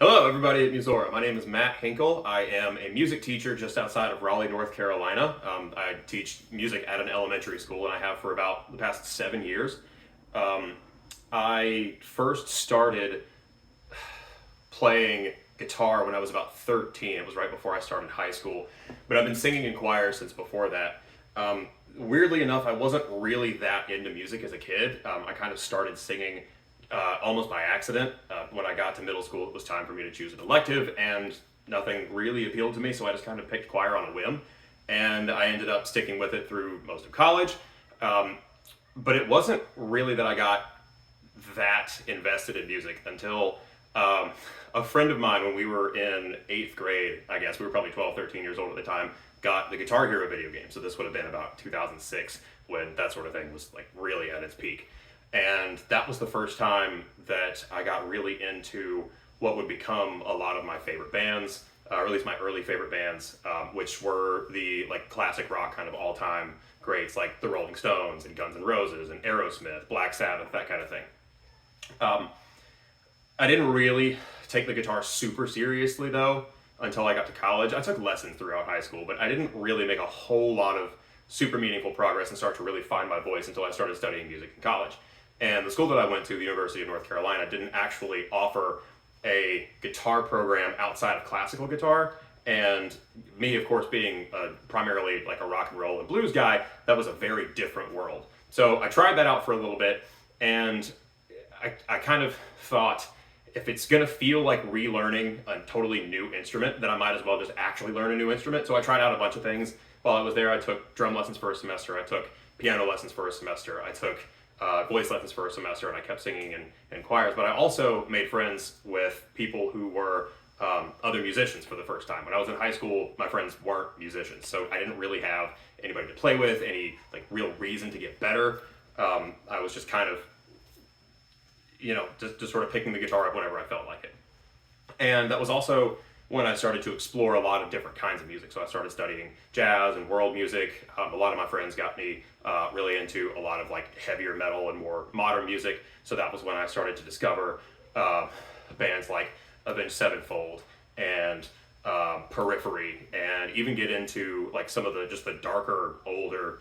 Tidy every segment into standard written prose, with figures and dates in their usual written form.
Hello, everybody at Musora. My name is Matt Hinkle. I am a music teacher just outside of Raleigh, North Carolina. I teach music at an elementary school, and I have for about the past 7 years. Um, I first started playing guitar when I was about 13. It was right before I started high school, but I've been singing in choir since before that. Weirdly enough, I wasn't really that into music as a kid. I kind of started singing almost by accident. When I got to middle school, it was time for me to choose an elective, and nothing really appealed to me, so I just kind of picked choir on a whim. And I ended up sticking with it through most of college. Um, but it wasn't really that I got that invested in music until um, a friend of mine, when we were in eighth grade, I guess, we were probably 12, 13 years old at the time, got the Guitar Hero video game. So this would have been about 2006 when that sort of thing was like really at its peak. And that was the first time that I got really into what would become a lot of my favorite bands, or at least my early favorite bands, which were the like classic rock kind of all-time greats like the Rolling Stones and Guns N' Roses and Aerosmith, Black Sabbath, that kind of thing. Um, I didn't really take the guitar super seriously though until I got to college. I took lessons throughout high school, but I didn't really make a whole lot of super meaningful progress and start to really find my voice until I started studying music in college. And the school that I went to, the University of North Carolina, didn't actually offer a guitar program outside of classical guitar. And me, of course, being primarily like a rock and roll and blues guy, that was a very different world. So I tried that out for a little bit, and I kind of thought, if it's gonna feel like relearning a totally new instrument, then I might as well just actually learn a new instrument. So I tried out a bunch of things. While I was there, I took drum lessons for a semester. I took piano lessons for a semester. I took voice lessons for a semester, and I kept singing in choirs. But I also made friends with people who were other musicians for the first time. When I was in high school, my friends weren't musicians, so I didn't really have anybody to play with, any like real reason to get better. I was just kind of, just sort of picking the guitar up whenever I felt like it. And that was also when I started to explore a lot of different kinds of music. So I started studying jazz and world music. A lot of my friends got me really into a lot of like heavier metal and more modern music. So that was when I started to discover bands like Avenged Sevenfold and Periphery, and even get into like some of the just the darker, older,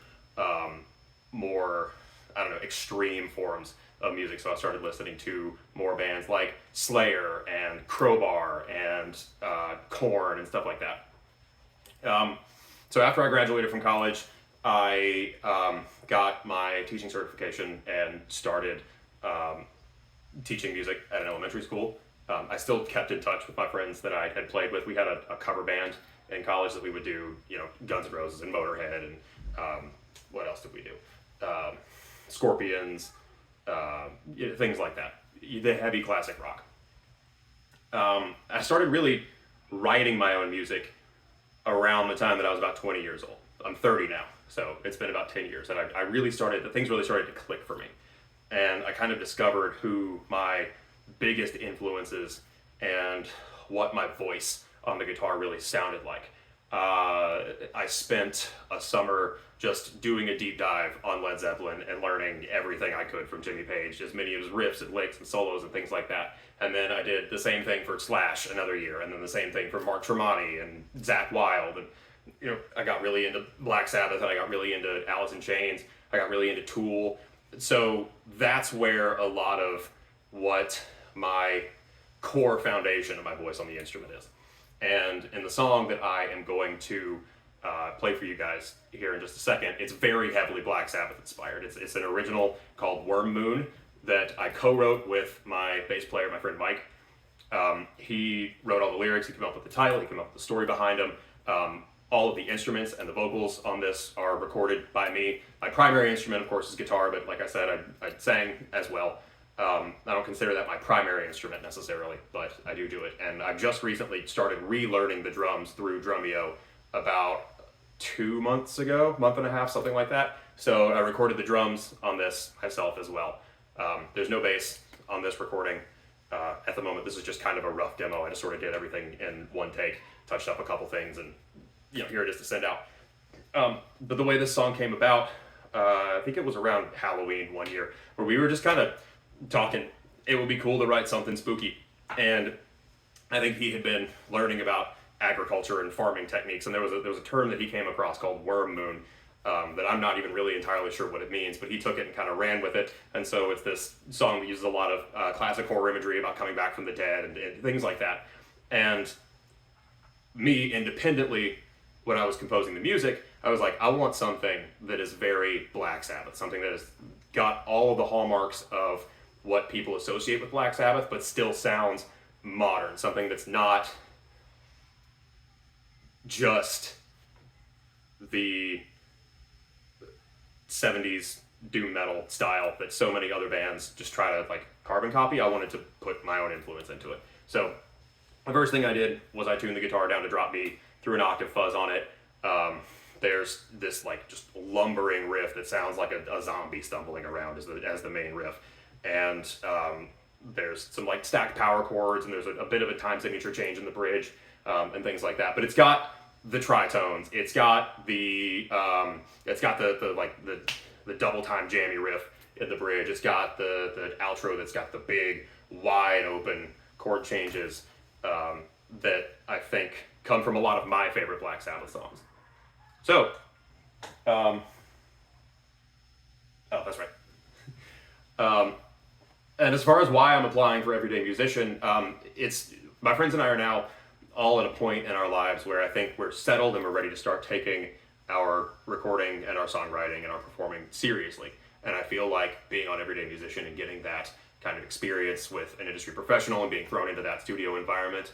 more, I don't know, extreme forms of music. So I started listening to more bands like Slayer and Crowbar and Korn and stuff like that. So after I graduated from college, I got my teaching certification and started teaching music at an elementary school. I still kept in touch with my friends that I had played with. We had a cover band in college that we would do, Guns N' Roses and Motorhead, and what else did we do? Scorpions, things like that. The heavy classic rock. I started really writing my own music around the time that I was about 20 years old. I'm 30 now, so it's been about 10 years. And I really started, things really started to click for me. And I kind of discovered who my biggest influences and what my voice on the guitar really sounded like. I spent a summer just doing a deep dive on Led Zeppelin and learning everything I could from Jimmy Page, as many of his riffs and licks and solos and things like that. And then I did the same thing for Slash another year, and then the same thing for Mark Tremonti and Zakk Wylde. And I got really into Black Sabbath, and I got really into Alice in Chains. I got really into Tool. So that's where a lot of what my core foundation of my voice on the instrument is. And in the song that I am going to play for you guys here in just a second, it's very heavily Black Sabbath inspired. It's an original called Worm Moon that I co-wrote with my bass player, my friend Mike. He wrote all the lyrics, he came up with the title, he came up with the story behind them. All of the instruments and the vocals on this are recorded by me. My primary instrument, of course, is guitar, but like I said, I sang as well. I don't consider that my primary instrument necessarily, but I do it. And I've just recently started relearning the drums through Drumeo about 2 months ago, month and a half, something like that. So I recorded the drums on this myself as well. There's no bass on this recording. At the moment, this is just kind of a rough demo. I just sort of did everything in one take, touched up a couple things, and here it is to send out. But the way this song came about, I think it was around Halloween one year, where we were just kind of talking, it would be cool to write something spooky. And I think he had been learning about agriculture and farming techniques, and there was a term that he came across called worm moon, that I'm not even really entirely sure what it means, but he took it and kind of ran with it. And so it's this song that uses a lot of classic horror imagery about coming back from the dead and things like that. And me, independently, when I was composing the music, I was like, I want something that is very Black Sabbath, something that has got all of the hallmarks of what people associate with Black Sabbath, but still sounds modern, something that's not just the 70s doom metal style that so many other bands just try to like carbon copy. I wanted to put my own influence into it. So the first thing I did was I tuned the guitar down to drop B, threw an octave fuzz on it. There's this like just lumbering riff that sounds like a zombie stumbling around as the main riff. And there's some like stacked power chords, and there's a bit of a time signature change in the bridge, and things like that. But it's got the tritones, it's got the double time jammy riff in the bridge. It's got the outro that's got the big wide open chord changes that I think come from a lot of my favorite Black Sabbath songs. So, oh, that's right. And as far as why I'm applying for Everyday Musician, it's my friends and I are now all at a point in our lives where I think we're settled and we're ready to start taking our recording and our songwriting and our performing seriously. And I feel like being on Everyday Musician and getting that kind of experience with an industry professional and being thrown into that studio environment,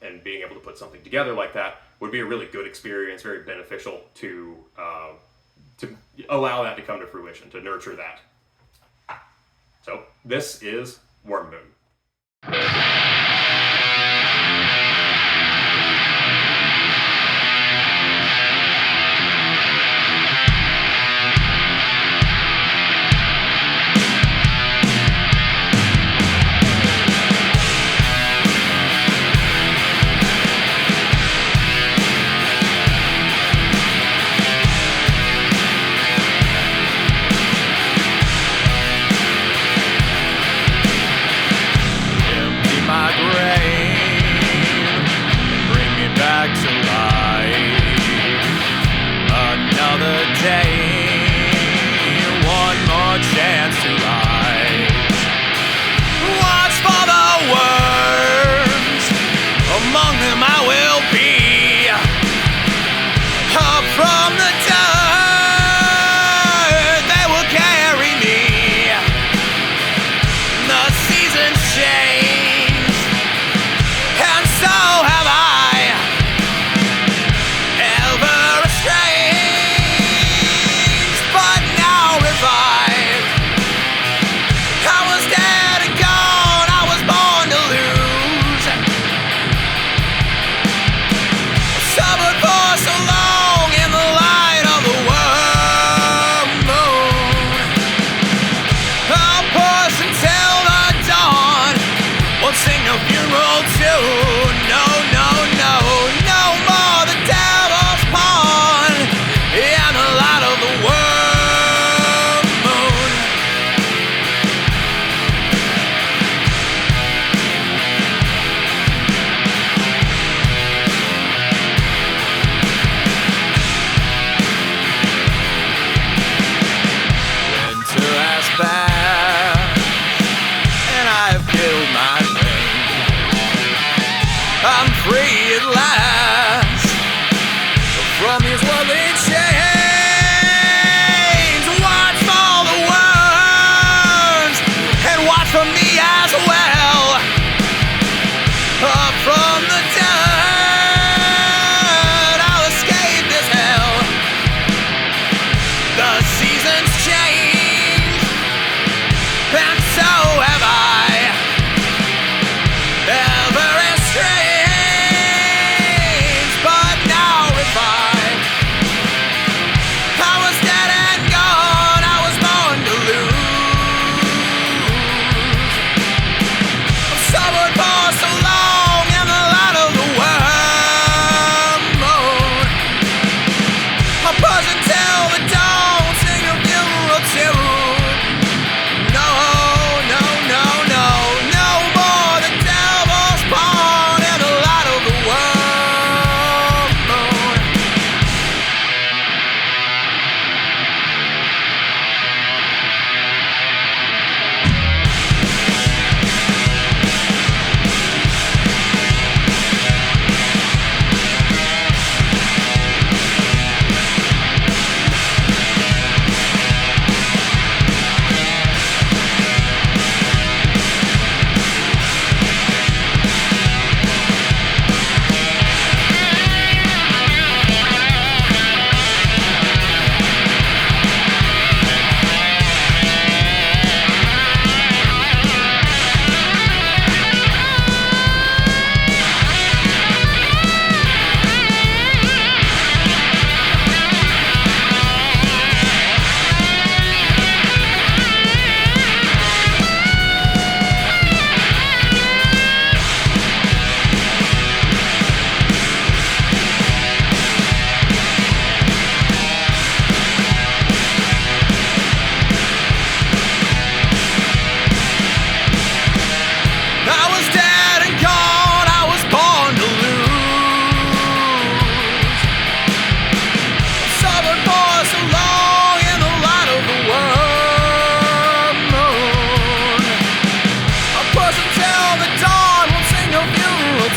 and being able to put something together like that would be a really good experience, very beneficial to allow that to come to fruition, to nurture that. So this is Worm Moon.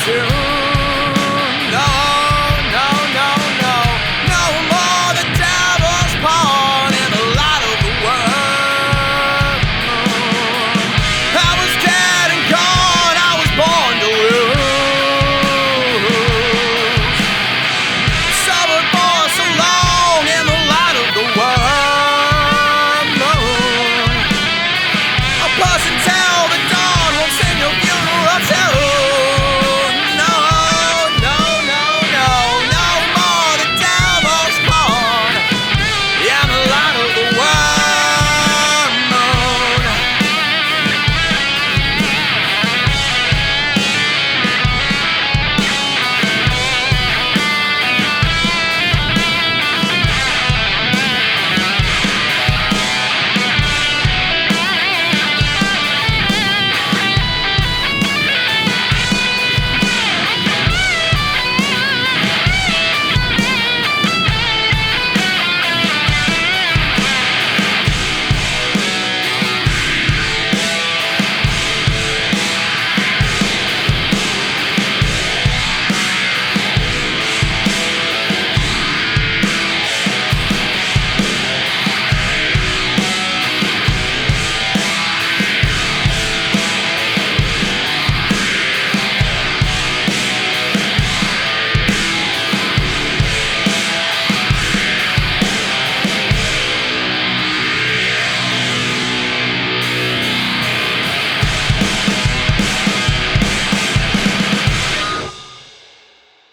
tune.